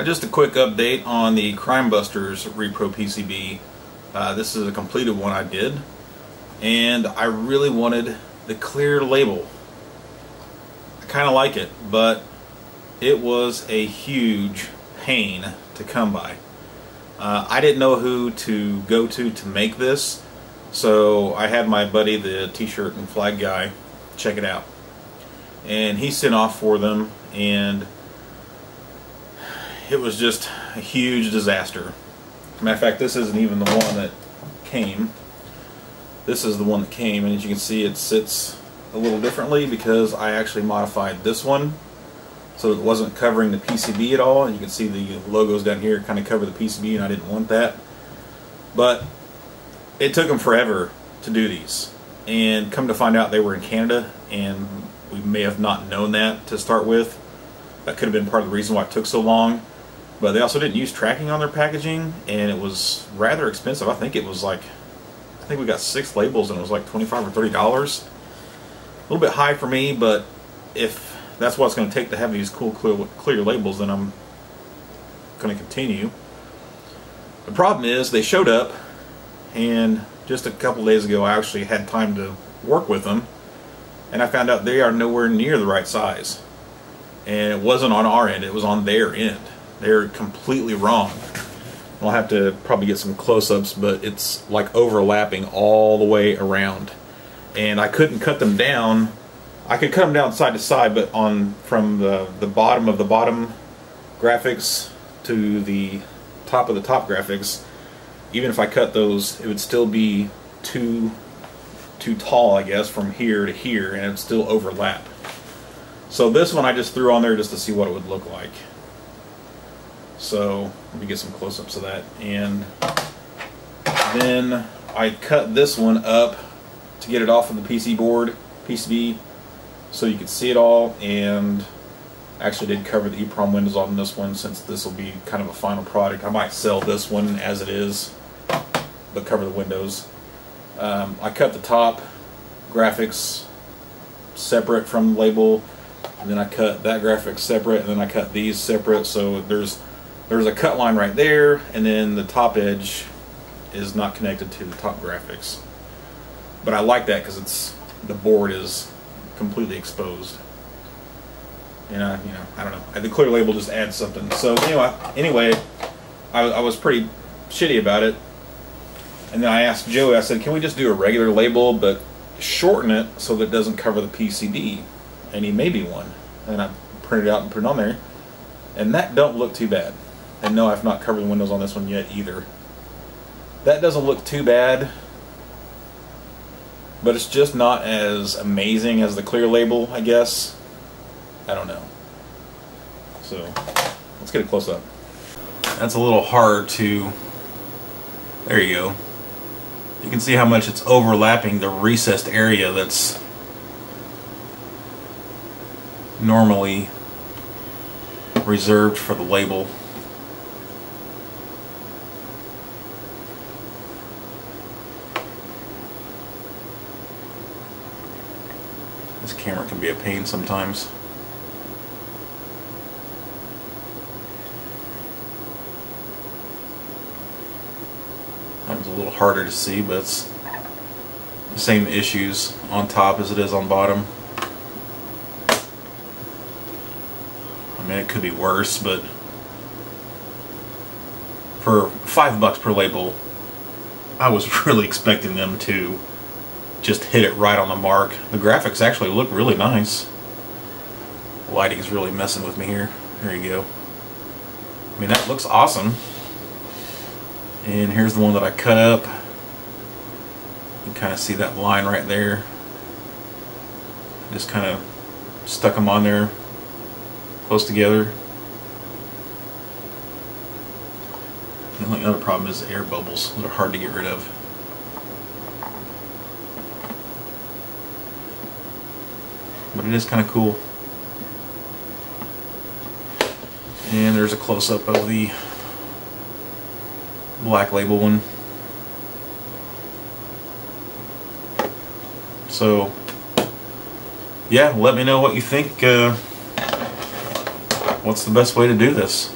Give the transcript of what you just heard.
Just a quick update on the Crime Busters Repro PCB. This is a completed one I did, and I really wanted the clear label. I kind of like it, but it was a huge pain to come by. I didn't know who to go to make this, so I had my buddy, the t-shirt and flag guy, check it out. And he sent off for them, and it was just a huge disaster. Matter of fact, this isn't even the one that came. This is the one that came, and as you can see, it sits a little differently because I actually modified this one so it wasn't covering the PCB at all. And you can see the logos down here kind of cover the PCB, and I didn't want that. But it took them forever to do these, and come to find out they were in Canada, and we may have not known that to start with. That could have been part of the reason why it took so long. But they also didn't use tracking on their packaging, and it was rather expensive. I think it was like, I think we got 6 labels, and it was like $25 or $30. A little bit high for me, but if that's what it's going to take to have these cool clear labels, then I'm going to continue. The problem is they showed up, and just a couple days ago I actually had time to work with them, and I found out they are nowhere near the right size. And it wasn't on our end, it was on their end. They're completely wrong. I'll have to probably get some close-ups, but it's like overlapping all the way around. And I couldn't cut them down. I could cut them down side to side, but from the bottom of the bottom graphics to the top of the top graphics, even if I cut those, it would still be too tall, I guess, from here to here, and it would still overlap. So this one I just threw on there just to see what it would look like. So let me get some close-ups of that. And then I cut this one up to get it off of the PCB, so you could see it all. And I actually did cover the EEPROM windows on this one, since this will be kind of a final product. I might sell this one as it is, but cover the windows. I cut the top graphics separate from the label, and then I cut that graphic separate, and then I cut these separate. So there's a cut line right there, and then the top edge is not connected to the top graphics. But I like that because the board is completely exposed. And I don't know. The clear label just adds something. So anyway, I was pretty shitty about it. And then I asked Joey, I said, can we just do a regular label but shorten it so that it doesn't cover the PCB? And he made me one. And I printed it out and put it on there. And that don't look too bad. And no, I've not covered the windows on this one yet either. That doesn't look too bad, but it's just not as amazing as the clear label, I guess. I don't know. So let's get a close up. That's a little hard to, there you go. You can see how much it's overlapping the recessed area that's normally reserved for the label. This camera can be a pain sometimes. That was a little harder to see, but it's the same issues on top as it is on bottom. I mean, it could be worse, but for $5 per label, I was really expecting them to just hit it right on the mark. The graphics actually look really nice. The lighting's really messing with me here. There you go. I mean, that looks awesome. And here's the one that I cut up. You can kind of see that line right there. Just kind of stuck them on there close together. The only other problem is the air bubbles. Those are hard to get rid of. But it is kind of cool. And there's a close-up of the black label one. So yeah, let me know what you think. What's the best way to do this?